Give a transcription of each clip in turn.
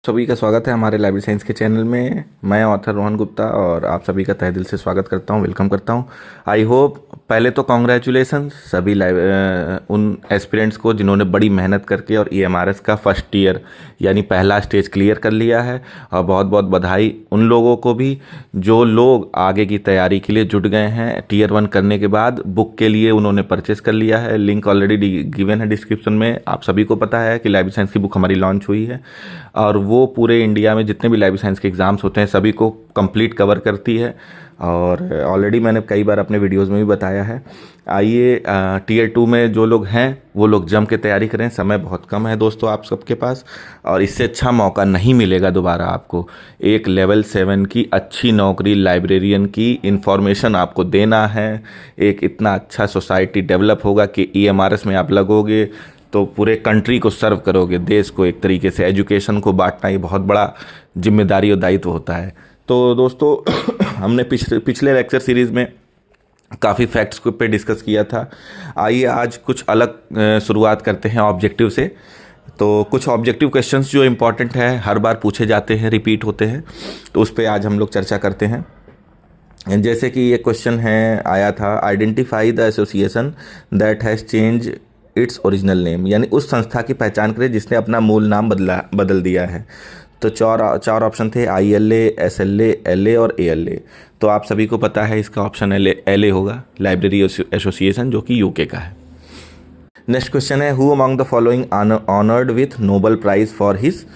सभी का स्वागत है हमारे लाइब्रेरी साइंस के चैनल में। मैं ऑथर रोहन गुप्ता और आप सभी का तहे दिल से स्वागत करता हूं, वेलकम करता हूं। आई होप, पहले तो कॉन्ग्रेचुलेसन सभी उन एस्पिरेंट्स को जिन्होंने बड़ी मेहनत करके और ईएमआरएस का फर्स्ट ईयर यानी पहला स्टेज क्लियर कर लिया है। और बहुत बहुत बधाई उन लोगों को भी जो लोग आगे की तैयारी के लिए जुट गए हैं। टीयर 1 करने के बाद बुक के लिए उन्होंने परचेस कर लिया है। लिंक ऑलरेडी गिवन है डिस्क्रिप्शन में। आप सभी को पता है कि लाइब्रेरी साइंस की बुक हमारी लॉन्च हुई है और वो पूरे इंडिया में जितने भी लाइब्रेरी साइंस के एग्ज़ाम्स होते हैं सभी को कंप्लीट कवर करती है। और ऑलरेडी मैंने कई बार अपने वीडियोस में भी बताया है। आइए, टीयर 2 में जो लोग हैं वो लोग जम के तैयारी करें। समय बहुत कम है दोस्तों आप सबके पास, और इससे अच्छा मौका नहीं मिलेगा दोबारा आपको। एक लेवल 7 की अच्छी नौकरी लाइब्रेरियन की, इंफॉर्मेशन आपको देना है। एक इतना अच्छा सोसाइटी डेवलप होगा कि ईएमआरएस में आप लगोगे तो पूरे कंट्री को सर्व करोगे, देश को एक तरीके से। एजुकेशन को बांटना ये बहुत बड़ा जिम्मेदारी और दायित्व होता है। तो दोस्तों हमने पिछले लेक्चर सीरीज़ में काफ़ी फैक्ट्स पे डिस्कस किया था। आइए आज कुछ अलग शुरुआत करते हैं ऑब्जेक्टिव से। तो कुछ ऑब्जेक्टिव क्वेश्चंस जो इम्पोर्टेंट है, हर बार पूछे जाते हैं, रिपीट होते हैं, तो उस पर आज हम लोग चर्चा करते हैं। जैसे कि ये क्वेश्चन है आया था, identify the association that has change its original name, यानी उस संस्था की पहचान करें जिसने अपना मूल नाम बदल दिया है। तो चार ऑप्शन थे, ILA, SLA, LA और ALA। तो आप सभी को पता है इसका ऑप्शन LA होगा, लाइब्रेरी एसोसिएशन, जो कि UK का है। नेक्स्ट क्वेश्चन है, who among the following honoured with Nobel prize for his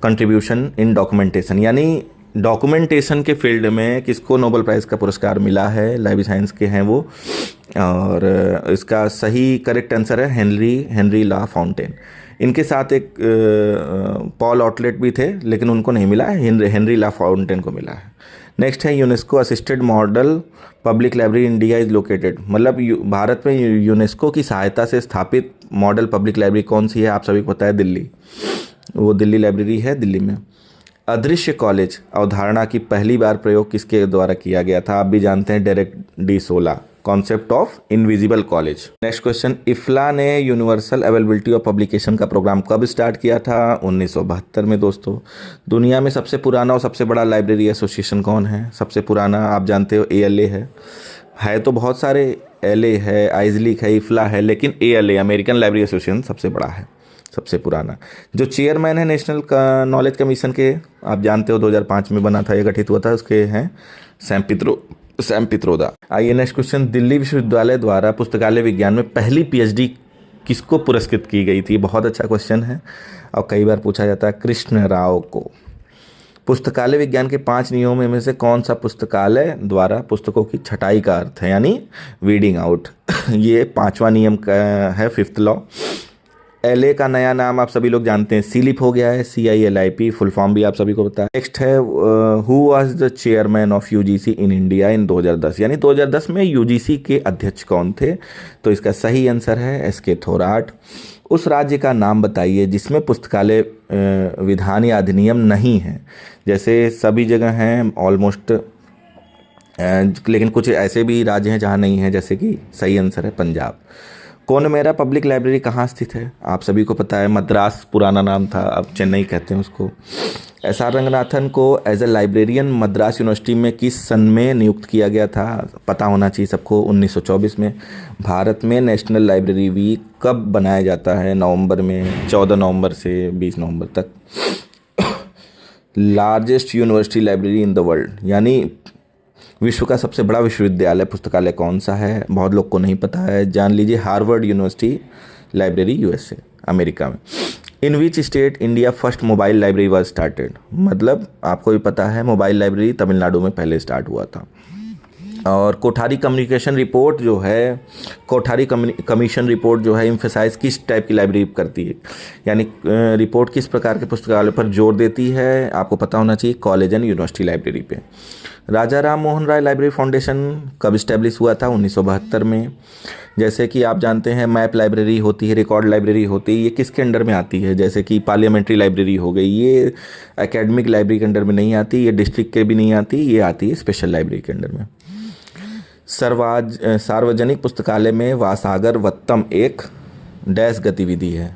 contribution in documentation, यानी डॉक्यूमेंटेशन के फील्ड में किसको नोबेल प्राइज़ का पुरस्कार मिला है। लाइब्रेरी साइंस के हैं वो, और इसका सही करेक्ट आंसर है हेनरी ला फाउंटेन। इनके साथ एक पॉल आउटलेट भी थे, लेकिन उनको नहीं मिला है, हेनरी ला फाउंटेन को मिला है। नेक्स्ट है, UNESCO assisted model public library India is located, मतलब भारत में यूनेस्को की सहायता से स्थापित मॉडल पब्लिक लाइब्रेरी कौन सी है। आप सभी को पता है, दिल्ली। वो दिल्ली लाइब्रेरी है, दिल्ली में। अदृश्य कॉलेज अवधारणा की पहली बार प्रयोग किसके द्वारा किया गया था। आप भी जानते हैं, Derek de Solla, concept of invisible college. Next question, IFLA ने यूनिवर्सल अवेलेबिलिटी ऑफ पब्लिकेशन का प्रोग्राम कब स्टार्ट किया था। 1972 में दोस्तों। दुनिया में सबसे पुराना और सबसे बड़ा लाइब्रेरी एसोसिएशन कौन है। सबसे पुराना आप जानते हो ALA है तो बहुत सारे, LA है, आइजलिक है, इफ्ला है, लेकिन ALA अमेरिकन लाइब्रेरी एसोसिएशन सबसे बड़ा है, सबसे पुराना। जो चेयरमैन है नेशनल नॉलेज कमीशन के, आप जानते हो 2005 में बना था, ये गठित हुआ था, उसके हैं सैम पित्रोदा। आइए नेक्स्ट क्वेश्चन, दिल्ली विश्वविद्यालय द्वारा पुस्तकालय विज्ञान में पहली PhD किसको पुरस्कृत की गई थी। बहुत अच्छा क्वेश्चन है और कई बार पूछा जाता है, कृष्ण राव को। पुस्तकालय विज्ञान के 5 नियमों में से कौन सा पुस्तकालय द्वारा पुस्तकों की छटाई का अर्थ है, यानी वीडिंग आउट। ये 5वां नियम का है, 5th लॉ। LA का नया नाम आप सभी लोग जानते हैं, सीलिप हो गया है, CILIP, फुल फॉर्म भी आप सभी को पता है। नेक्स्ट है, who was the chairman of UGC in India in 2010, यानी 2010 में UGC के अध्यक्ष कौन थे। तो इसका सही आंसर है SK थोराट। उस राज्य का नाम बताइए जिसमें पुस्तकालय विधान या अधिनियम नहीं है। जैसे सभी जगह हैं ऑलमोस्ट, लेकिन कुछ ऐसे भी राज्य हैं जहाँ नहीं है, जैसे कि सही आंसर है पंजाब। कोनमेरा पब्लिक लाइब्रेरी कहाँ स्थित है। आप सभी को पता है, मद्रास पुराना नाम था, अब चेन्नई कहते हैं उसको। SR रंगनाथन को as a librarian Madras university में किस सन में नियुक्त किया गया था। पता होना चाहिए सबको, 1924 में। भारत में नेशनल लाइब्रेरी वीक कब बनाया जाता है। नवंबर में, 14 नवंबर से 20 नवंबर तक। Largest university library in the world, यानी विश्व का सबसे बड़ा विश्वविद्यालय पुस्तकालय कौन सा है। बहुत लोग को नहीं पता है, जान लीजिए, Harvard university library USA America में। In which state India first mobile library was started, मतलब आपको भी पता है मोबाइल लाइब्रेरी तमिलनाडु में पहले स्टार्ट हुआ था। और कोठारी कम्युनिकेशन रिपोर्ट जो है, कोठारी कमीशन रिपोर्ट जो है, एम्फेसाइज किस टाइप की लाइब्रेरी करती है, यानी रिपोर्ट किस प्रकार के पुस्तकालय पर जोर देती है। आपको पता होना चाहिए, कॉलेज एंड यूनिवर्सिटी लाइब्रेरी पे। राजा राम मोहन राय लाइब्रेरी फाउंडेशन कब इस्टेब्लिश हुआ था। 1972 में। जैसे कि आप जानते हैं, मैप लाइब्रेरी होती है, रिकॉर्ड लाइब्रेरी होती है, ये किसके अंडर में आती है। जैसे कि पार्लियामेंट्री लाइब्रेरी हो गई, ये एकेडमिक लाइब्रेरी के अंडर में नहीं आती, ये डिस्ट्रिक्ट के भी नहीं आती, ये आती है स्पेशल लाइब्रेरी के अंडर में। सार्वजनिक पुस्तकालय में वासागर वत्तम एक डैश गतिविधि है।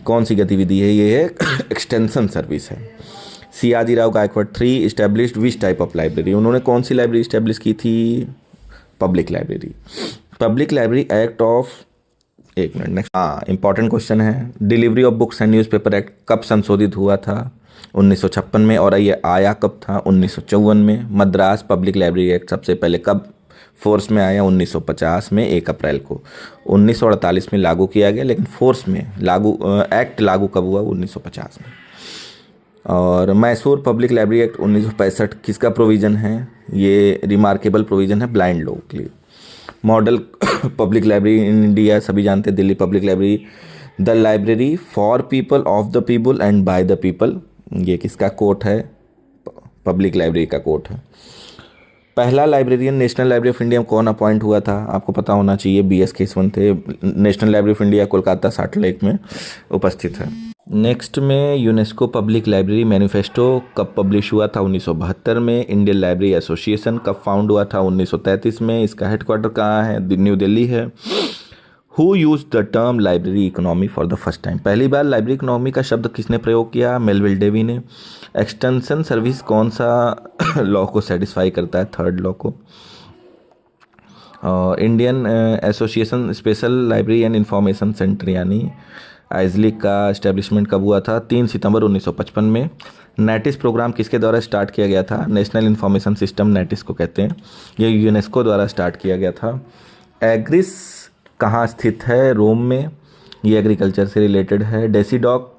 कौन सी गतिविधि है? ये है एक्सटेंशन सर्विस है। Sayajirao Gaekwad 3 established which type of library? उन्होंने कौन सी लाइब्रेरी इस्टेब्लिश की थी? Public library. Public library act of, एक मिनट, नेक्स्ट, हाँ इंपॉर्टेंट क्वेश्चन है। Delivery of books and newspaper act कब संशोधित हुआ था? 1956 में। और ये आया कब था? 1954 में। मद्रास पब्लिक लाइब्रेरी एक्ट सबसे पहले कब फोर्स में आया? 1950 में, 1 अप्रैल को। 1948 में लागू किया गया, लेकिन फोर्स में एक्ट लागू कब हुआ? 1950 में। और मैसूर पब्लिक लाइब्रेरी एक्ट 1965 किसका प्रोविज़न है? ये रिमार्केबल प्रोविज़न है ब्लाइंड लोगों के लिए। Model public library in India सभी जानते हैं, Delhi public library. The library for people, of the people and by the people, ये किसका कोट है? पब्लिक लाइब्रेरी का कोट है। पहला librarian national library of India में कौन अपॉइंट हुआ था? आपको पता होना चाहिए, BS केसवन थे। National library of India Kolkata salt lake में उपस्थित है। नेक्स्ट में यूनेस्को पब्लिक लाइब्रेरी मैनिफेस्टो कब पब्लिश हुआ था? 1972 में। इंडियन लाइब्रेरी एसोसिएशन कब फाउंड हुआ था? 1933 में। इसका हेडक्वार्टर कहाँ है? न्यू दिल्ली है। Who use the term library economy for the first time? पहली बार लाइब्रेरी इकोनॉमी का शब्द किसने प्रयोग किया? मेलविल डेवी ने। एक्सटेंशन सर्विस कौन सा लॉ को सेटिस्फाई करता है? थर्ड लॉ को। Indian association special library and information centre यानी आइजलिक का इस्टेब्लिशमेंट कब हुआ था? 3 सितंबर 1955 में। नेटिस प्रोग्राम किसके द्वारा स्टार्ट किया गया था? नेशनल इन्फॉर्मेशन सिस्टम, नेटिस को कहते हैं। ये यूनेस्को द्वारा स्टार्ट किया गया था। एग्रिस कहाँ स्थित है? रोम में। ये एग्रीकल्चर से रिलेटेड है। डेसीडॉक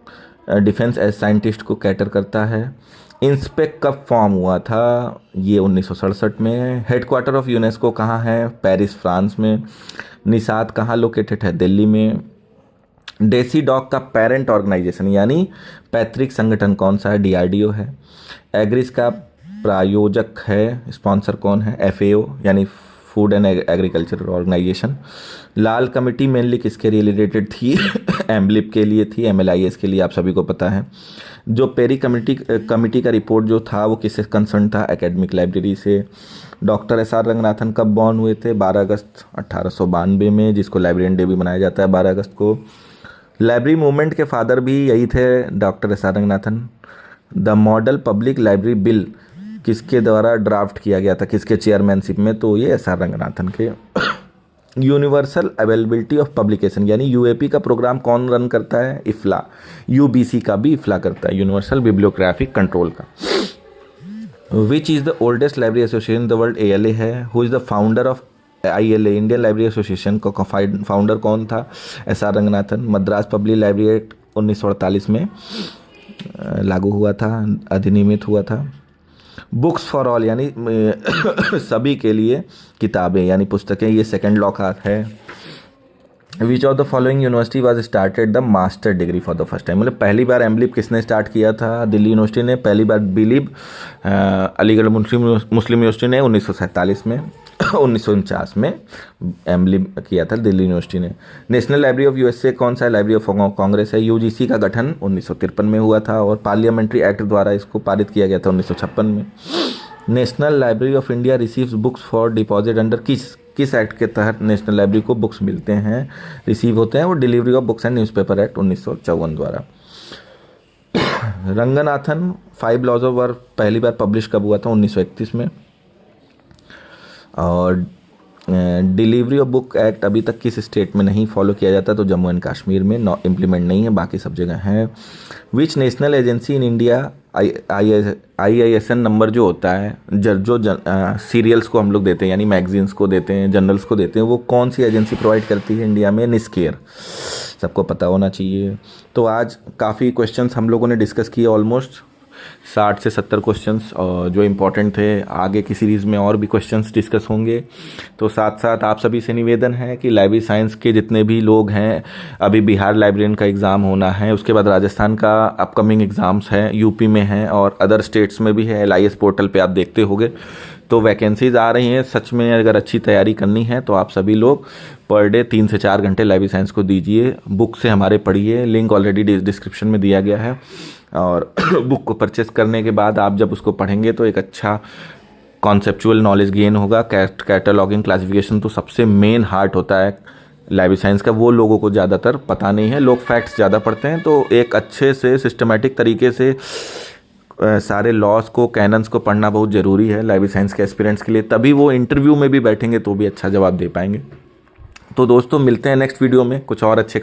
डिफेंस एज साइंटिस्ट को कैटर करता है। इंस्पेक कब फॉर्म हुआ था? ये 1967 में। हेडक्वार्टर ऑफ यूनेस्को कहाँ है? पेरिस, फ्रांस में। निसाद कहाँ लोकेटेड है? दिल्ली में। डेसीडॉक का पेरेंट ऑर्गेनाइजेशन यानी पैतृक संगठन कौन सा है? DRDO है। एग्रिस का प्रायोजक है, स्पॉन्सर कौन है? FAO यानी food and agriculture organisation. Lal committee mainly किसके रिलेटेड थी? एम्बलिप के लिए थी, MLIS के लिए, आप सभी को पता है। जो पेरी कमेटी का रिपोर्ट जो था वो किससे कंसर्न था? एकेडमिक लाइब्रेरी से। डॉक्टर SR रंगनाथन कब बॉर्न हुए थे? 12 अगस्त 1892 में, जिसको लाइब्रेरियन डे भी मनाया जाता है 12 अगस्त को। लाइब्रेरी मूवमेंट के फादर भी यही थे, doctor SR Ranganathan. The model public library bill किसके द्वारा ड्राफ्ट किया गया था? किसके चेयरमैनशिप में? तो ये SR रंगनाथन के। यूनिवर्सल अवेलेबिलिटी ऑफ पब्लिकेशन यानी UAP का प्रोग्राम कौन रन करता है? IFLA। UBC का भी IFLA करता है, यूनिवर्सल बिब्लियोग्राफिक कंट्रोल का। Which is the oldest library association in the world? ALA है। Who is the founder of ILA, Indian library association का फाउंडर कौन था? SR Ranganathan. Madras public library act 1948 में लागू हुआ था, अधिनियमित हुआ था। बुक्स फॉर ऑल यानी सभी के लिए किताबें यानी पुस्तकें, ये सेकंड लॉ का है। Which of the following university was started the master degree for the first time? मतलब पहली बार एम्बलिप किसने स्टार्ट किया था? दिल्ली यूनिवर्सिटी ने। पहली बार बिलीब अलीगढ़ मुस्लिम यूनिवर्सिटी ने 1947 में। 1949 में एम्बलिप किया था दिल्ली यूनिवर्सिटी ने। नेशनल लाइब्रेरी ऑफ USA कौन सा है? लाइब्रेरी ऑफ कांग्रेस है। UGC का गठन 1953 में हुआ था और पार्लियामेंट्री एक्ट द्वारा इसको पारित किया गया था 1956 में। National library of India receives books for deposit under किस एक्ट के तहत नेशनल लाइब्रेरी को बुक्स मिलते हैं, रिसीव होते हैं? वो delivery of books and newspaper act 1954 द्वारा। रंगनाथन 5 लॉज ऑफ वर्क पहली बार पब्लिश कब हुआ था? 1931 में। और डिलीवरी ऑफ बुक एक्ट अभी तक किस स्टेट में नहीं फॉलो किया जाता? तो जम्मू एंड कश्मीर में इम्प्लीमेंट नहीं है, बाकी सब जगह है। Which national agency in India IISN number जो होता है, जो सीरियल्स को हम लोग देते हैं यानी मैगजीन्स को देते हैं, जर्नल्स को देते हैं, वो कौन सी एजेंसी प्रोवाइड करती है इंडिया में? निस्केयर, सबको पता होना चाहिए। तो आज काफ़ी क्वेश्चंस हम लोगों ने डिस्कस किए, ऑलमोस्ट 60 से 70 क्वेश्चंस जो इम्पोर्टेंट थे। आगे की सीरीज़ में और भी क्वेश्चंस डिस्कस होंगे। तो साथ साथ आप सभी से निवेदन है कि लाइब्रेरी साइंस के जितने भी लोग हैं, अभी बिहार लाइब्रेरियन का एग्ज़ाम होना है, उसके बाद राजस्थान का अपकमिंग एग्ज़ाम्स है, यूपी में है और अदर स्टेट्स में भी है। LIS पोर्टल पे आप देखते होंगे, तो वैकेंसीज़ आ रही हैं। सच में अगर अच्छी तैयारी करनी है तो आप सभी लोग पर डे 3 से 4 घंटे लाइब्रेरी साइंस को दीजिए, बुक से हमारे पढ़िए। लिंक ऑलरेडी डिस्क्रिप्शन में दिया गया है। और बुक को परचेस करने के बाद आप जब उसको पढ़ेंगे तो एक अच्छा कॉन्सेप्चुअल नॉलेज गेन होगा। कैटलॉगिंग, क्लासिफिकेशन तो सबसे मेन हार्ट होता है लाइब्रेरी साइंस का, वो लोगों को ज़्यादातर पता नहीं है। लोग फैक्ट्स ज़्यादा पढ़ते हैं। तो एक अच्छे से सिस्टमेटिक तरीके से सारे लॉस को, कैनन्स को पढ़ना बहुत ज़रूरी है लाइब्रेरी साइंस के एस्पिरेंट्स के लिए, तभी वो इंटरव्यू में भी बैठेंगे तो भी अच्छा जवाब दे पाएंगे। तो दोस्तों मिलते हैं नेक्स्ट वीडियो में कुछ और अच्छे